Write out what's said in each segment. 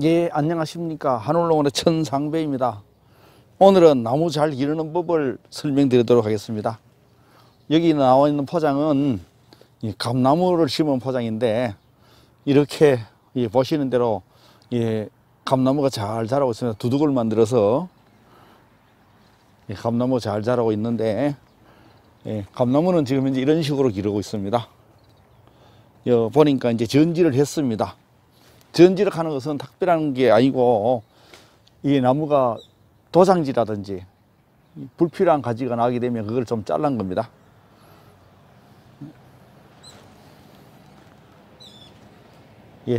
예, 안녕하십니까. 한올농원의 천상배입니다. 오늘은 나무 잘 기르는 법을 설명드리도록 하겠습니다. 여기 나와 있는 포장은 감나무를 심은 포장인데, 이렇게 보시는 대로 감나무가 잘 자라고 있습니다. 두둑을 만들어서 감나무 잘 자라고 있는데, 감나무는 지금 현재 이런 식으로 기르고 있습니다. 보니까 이제 전지를 했습니다. 전지를 하는 것은 특별한 게 아니고, 이 나무가 도장지라든지 불필요한 가지가 나게 되면 그걸 좀 잘란 겁니다.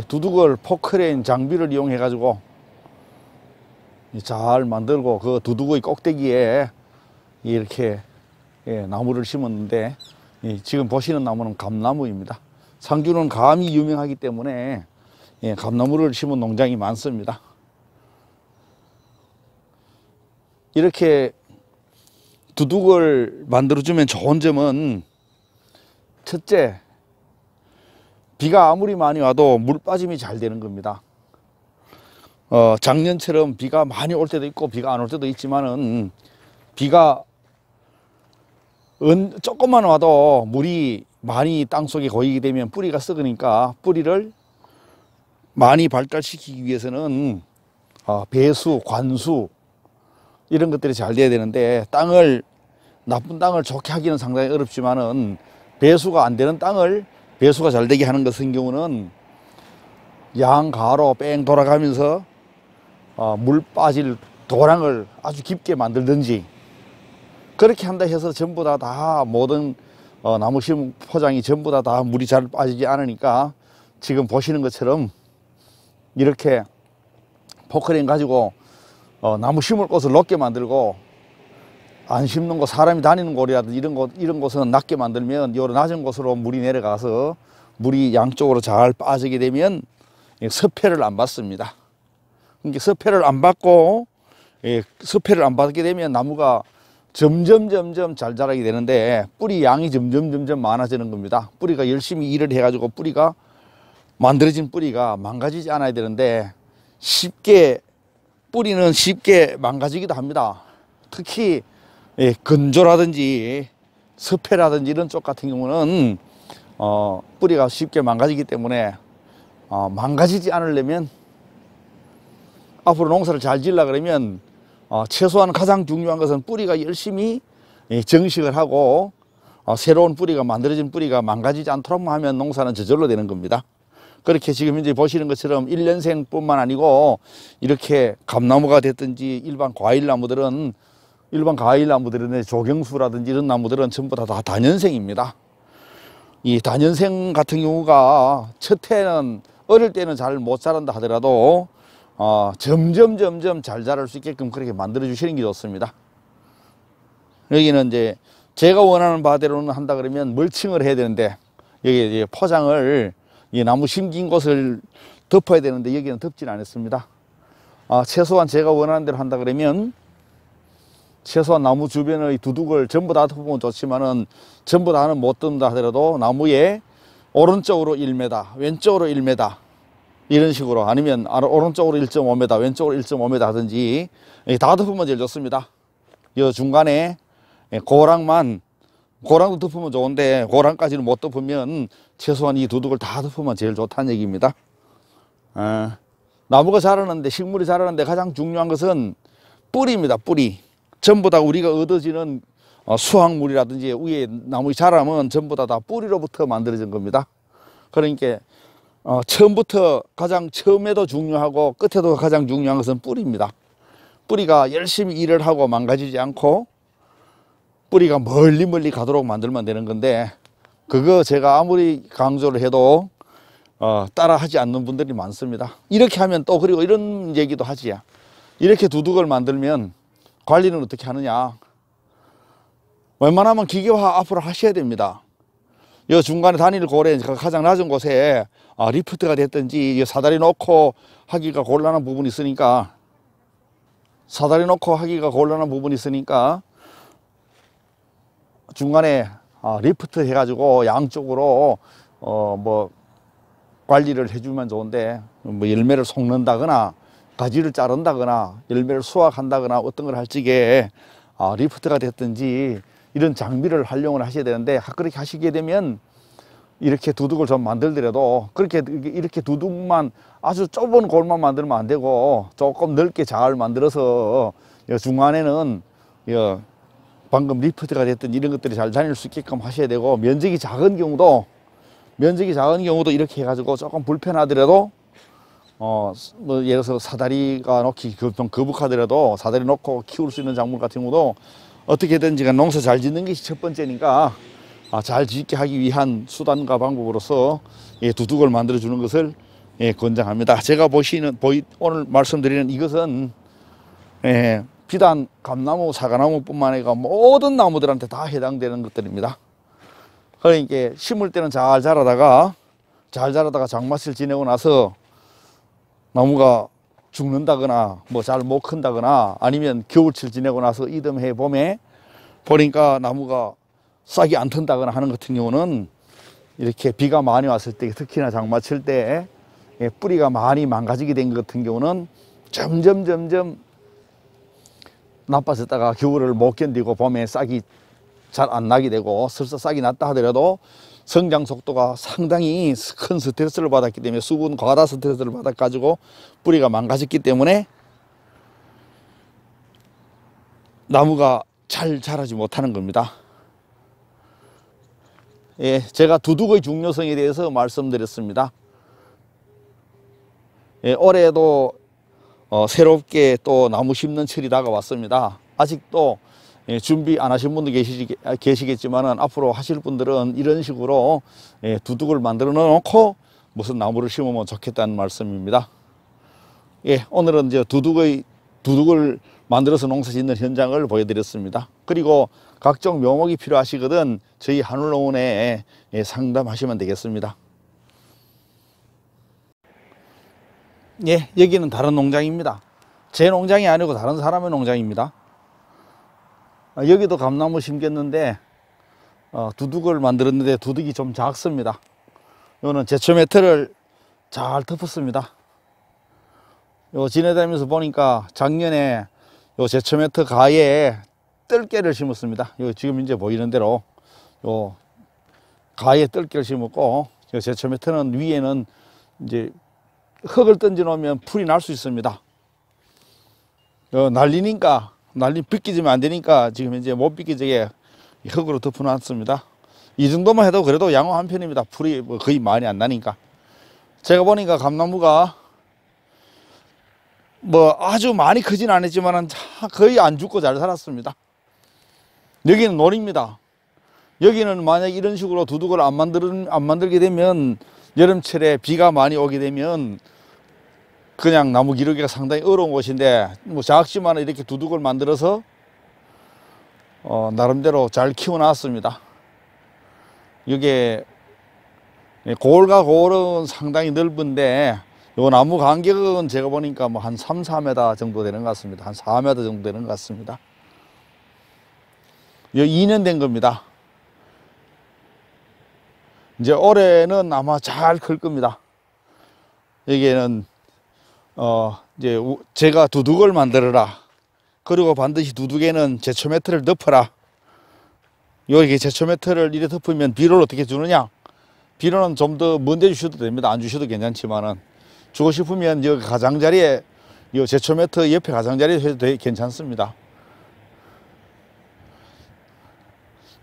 두둑을 포크레인 장비를 이용해 가지고 잘 만들고, 그 두둑의 꼭대기에 이렇게 나무를 심었는데, 지금 보시는 나무는 감나무입니다. 상주는 감이 유명하기 때문에 감나무를 심은 농장이 많습니다. 이렇게 두둑을 만들어주면 좋은 점은, 첫째, 비가 아무리 많이 와도 물 빠짐이 잘 되는 겁니다. 작년처럼 비가 많이 올 때도 있고 비가 안 올 때도 있지만은, 비가 조금만 와도 물이 많이 땅속에 고이게 되면 뿌리가 썩으니까, 뿌리를 많이 발달시키기 위해서는 배수, 관수 이런 것들이 잘 돼야 되는데, 나쁜 땅을 좋게 하기는 상당히 어렵지만은, 배수가 안 되는 땅을 배수가 잘 되게 하는 것인 경우는 양가로 뺑 돌아가면서 물 빠질 도랑을 아주 깊게 만들든지, 그렇게 한다 해서 전부 다 모든 나무 심은 포장이 전부 다 물이 잘 빠지지 않으니까, 지금 보시는 것처럼 이렇게 포크레인 가지고 나무 심을 곳을 높게 만들고, 안 심는 곳, 사람이 다니는 곳이라든지 이런 곳은 낮게 만들면, 요 낮은 곳으로 물이 내려가서 물이 양쪽으로 잘 빠지게 되면 서패를 안 받습니다. 그러니까 서패를 안 받고, 서패를 안 받게 되면 나무가 점점 잘 자라게 되는데, 뿌리 양이 점점 많아지는 겁니다. 뿌리가 열심히 일을 해가지고 만들어진 뿌리가 망가지지 않아야 되는데, 뿌리는 쉽게 망가지기도 합니다. 특히 건조라든지 서패라든지 이런 쪽 같은 경우는 뿌리가 쉽게 망가지기 때문에, 망가지지 않으려면, 앞으로 농사를 잘 지으려고 그러면 최소한 가장 중요한 것은 뿌리가 열심히 정식을 하고, 새로운 뿌리가, 만들어진 뿌리가 망가지지 않도록 하면 농사는 저절로 되는 겁니다. 그렇게 지금 현재 보시는 것처럼 1년생 뿐만 아니고, 이렇게 감나무가 됐든지 일반 과일나무들은 조경수라든지 이런 나무들은 전부 다 단연생입니다. 이 단연생 같은 경우가 첫 해는, 어릴 때는 잘 못 자란다 하더라도 점점 잘 자랄 수 있게끔 그렇게 만들어 주시는 게 좋습니다. 여기는 이제 제가 원하는 바대로는 한다 그러면 멀칭을 해야 되는데, 여기 이제 포장을, 이 나무 심긴 곳을 덮어야 되는데 여기는 덮지는 않았습니다. 최소한 제가 원하는 대로 한다 그러면, 최소한 나무 주변의 두둑을 전부 다 덮으면 좋지만은, 전부 다는 못 덮는다 하더라도 나무에 오른쪽으로 1m, 왼쪽으로 1m 이런 식으로, 아니면 오른쪽으로 1.5m, 왼쪽으로 1.5m 하든지 다 덮으면 제일 좋습니다. 이 중간에 고랑도 덮으면 좋은데, 고랑까지는 못 덮으면 최소한 이 두둑을 다 덮으면 제일 좋다는 얘기입니다. 나무가 자라는데, 식물이 자라는데 가장 중요한 것은 뿌리입니다. 뿌리. 전부 다 우리가 얻어지는 수확물이라든지 위에 나무의 자라면 전부 다 뿌리로부터 만들어진 겁니다. 그러니까 처음부터 가장 처음에도 중요하고 끝에도 가장 중요한 것은 뿌리입니다. 뿌리가 열심히 일을 하고 망가지지 않고, 뿌리가 멀리 가도록 만들면 되는 건데, 그거 제가 아무리 강조를 해도 따라 하지 않는 분들이 많습니다. 이렇게 하면 또, 그리고 이런 얘기도 하지. 이렇게 두둑을 만들면 관리는 어떻게 하느냐. 웬만하면 기계화 앞으로 하셔야 됩니다. 이 중간에 다닐 고래, 가장 낮은 곳에 리프트가 됐든지 사다리 놓고 하기가 곤란한 부분이 있으니까, 중간에 리프트 해가지고 양쪽으로 관리를 해주면 좋은데 뭐 열매를 속는다거나 가지를 자른다거나 열매를 수확한다거나 어떤 걸 할 적에 리프트가 됐든지 이런 장비를 활용을 하셔야 되는데 그렇게 하시게 되면 이렇게 두둑을 좀 만들더라도 그렇게 이렇게 두둑만 아주 좁은 골만 만들면 안 되고 조금 넓게 잘 만들어서 중간에는 방금 리프트가 됐든 이런 것들이 잘 다닐 수 있게끔 하셔야 되고 면적이 작은 경우도 이렇게 해가지고 조금 불편하더라도 뭐 예를 들어서 사다리가 놓기 좀 거북하더라도 사다리 놓고 키울 수 있는 작물 같은 경우도 어떻게든지 농사 잘 짓는 것이 첫 번째니까 잘 짓게 하기 위한 수단과 방법으로서 두둑을 만들어 주는 것을 권장합니다. 제가 오늘 말씀드리는 이것은 비단 감나무, 사과나무뿐만 아니라 모든 나무들한테 다 해당되는 것들입니다. 그러니까 심을 때는 잘 자라다가 장마철 지내고 나서 나무가 죽는다거나 뭐 잘 못 큰다거나 아니면 겨울철 지내고 나서 이듬해 봄에 보니까 나무가 싹이 안 튼다거나 하는 같은 경우는 이렇게 비가 많이 왔을 때 특히나 장마철 때 뿌리가 많이 망가지게 된 것 같은 경우는 점점 나빠졌다가 겨울을 못 견디고 봄에 싹이 잘 안 나게 되고 설사 싹이 났다 하더라도 성장 속도가 상당히 큰 스트레스를 받았기 때문에 수분 과다 스트레스를 받아가지고 뿌리가 망가졌기 때문에 나무가 잘 자라지 못하는 겁니다. 제가 두둑의 중요성에 대해서 말씀드렸습니다. 올해도 새롭게 또 나무 심는 철이 다가왔습니다. 아직도 준비 안 하신 분도 계시겠지만 앞으로 하실 분들은 이런 식으로 두둑을 만들어 놓고 무슨 나무를 심으면 좋겠다는 말씀입니다. 오늘은 이제 두둑을 만들어서 농사 짓는 현장을 보여드렸습니다. 그리고 각종 묘목이 필요하시거든 저희 한울농원에 상담하시면 되겠습니다. 여기는 다른 농장입니다. 제 농장이 아니고 다른 사람의 농장입니다. 여기도 감나무 심겼는데 두둑을 만들었는데 두둑이 좀 작습니다. 이거는 제초 매트를 잘 덮었습니다. 지내다니면서 보니까 작년에 제초 매트 가에 뜰개를 심었습니다. 지금 이제 보이는 대로 가에 뜰개를 심었고 제초 매트는 위에는 이제 흙을 던져 놓으면 풀이 날 수 있습니다. 벗기지면 안 되니까 지금 이제 못 벗기지게 흙으로 덮어 놨습니다. 이 정도만 해도 그래도 양호한 편입니다. 풀이 거의 많이 안 나니까. 제가 보니까 감나무가 아주 많이 크진 않았지만 거의 안 죽고 잘 살았습니다. 여기는 논입니다. 여기는 만약 이런 식으로 두둑을 안 만들게 되면 여름철에 비가 많이 오게 되면 그냥 나무 기르기가 상당히 어려운 곳인데 작지만 이렇게 두둑을 만들어서 나름대로 잘 키워놨습니다. 이게 골과 골은 상당히 넓은데 요 나무 간격은 제가 보니까 한 3, 4m 정도 되는 것 같습니다. 한 4m 정도 되는 것 같습니다. 요 2년 된 겁니다. 이제 올해는 아마 잘 클 겁니다. 여기에는 이제 제가 두둑을 만들어라. 그리고 반드시 두둑에는 제초 매트를 덮어라. 여기 제초 매트를 이렇게 덮으면 비료를 어떻게 주느냐? 비료는 좀 더 먼데 주셔도 됩니다. 안 주셔도 괜찮지만은 주고 싶으면 여기 가장자리에 이 제초 매트 옆에 가장자리에 해도 괜찮습니다.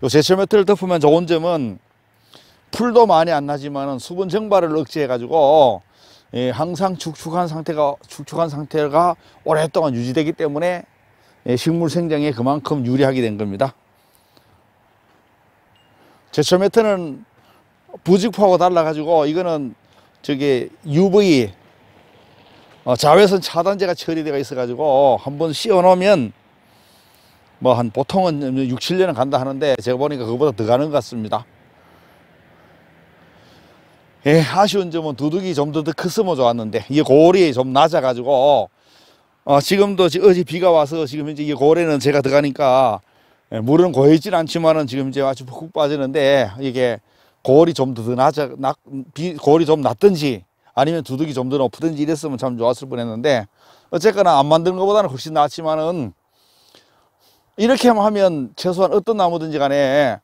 이 제초 매트를 덮으면 좋은 점은 풀도 많이 안 나지만은 수분 증발을 억제해 가지고 항상 축축한 상태가 오랫동안 유지되기 때문에 식물 생장에 그만큼 유리하게 된 겁니다. 제초 매트는 부직포하고 달라가지고 이거는 UV 자외선 차단제가 처리되어 있어가지고 한번 씌워 놓으면 보통은 6, 7년은 간다 하는데 제가 보니까 그거보다 더 가는 것 같습니다. 아쉬운 점은 두둑이 좀 더 컸으면 좋았는데 이 골이 좀 낮아가지고 지금도 어제 비가 와서 지금 이제 이 골에는 제가 들어가니까 물은 고이질 않지만은 지금 이제 아주 푹 빠지는데 이게 고올이 좀 더 고올이 좀 낮든지 아니면 두둑이 좀 더 높든지 이랬으면 참 좋았을 뻔했는데, 어쨌거나 안 만드는 것보다는 훨씬 낫지만은, 이렇게 하면 최소한 어떤 나무든지 간에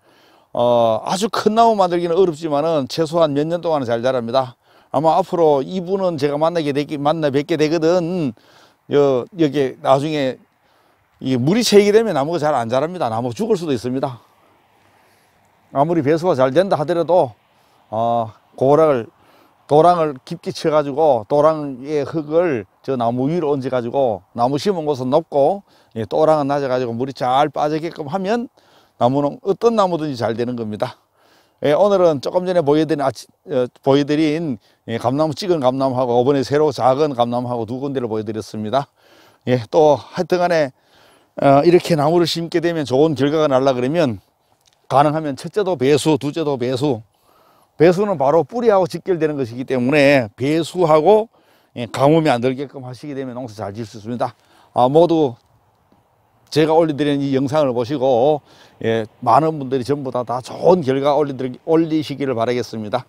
아주 큰 나무 만들기는 어렵지만은 최소한 몇 년 동안은 잘 자랍니다. 아마 앞으로 이분은 제가 만나 뵙게 되거든. 여기 나중에 이 물이 채이게 되면 나무가 잘 안 자랍니다. 나무가 죽을 수도 있습니다. 아무리 배수가 잘 된다 하더라도 도랑을 깊게 쳐가지고 도랑의 흙을 저 나무 위로 얹어가지고, 나무 심은 곳은 높고 도랑은 낮아가지고 물이 잘 빠지게끔 하면 나무는 어떤 나무든지 잘 되는 겁니다. 오늘은 조금 전에 보여드린 감나무, 찍은 감나무하고 이번에 새로 작은 감나무하고 두 군데를 보여드렸습니다. 또 하여튼간에 이렇게 나무를 심게 되면 좋은 결과가 날라 그러면, 가능하면 첫째도 배수, 둘째도 배수. 배수는 바로 뿌리하고 직결되는 것이기 때문에 배수하고 가뭄이 안 들게끔 하시게 되면 농사 잘 지을 수 있습니다. 모두 제가 올려드리는 이 영상을 보시고 많은 분들이 전부 다 좋은 결과 올리시기를 바라겠습니다.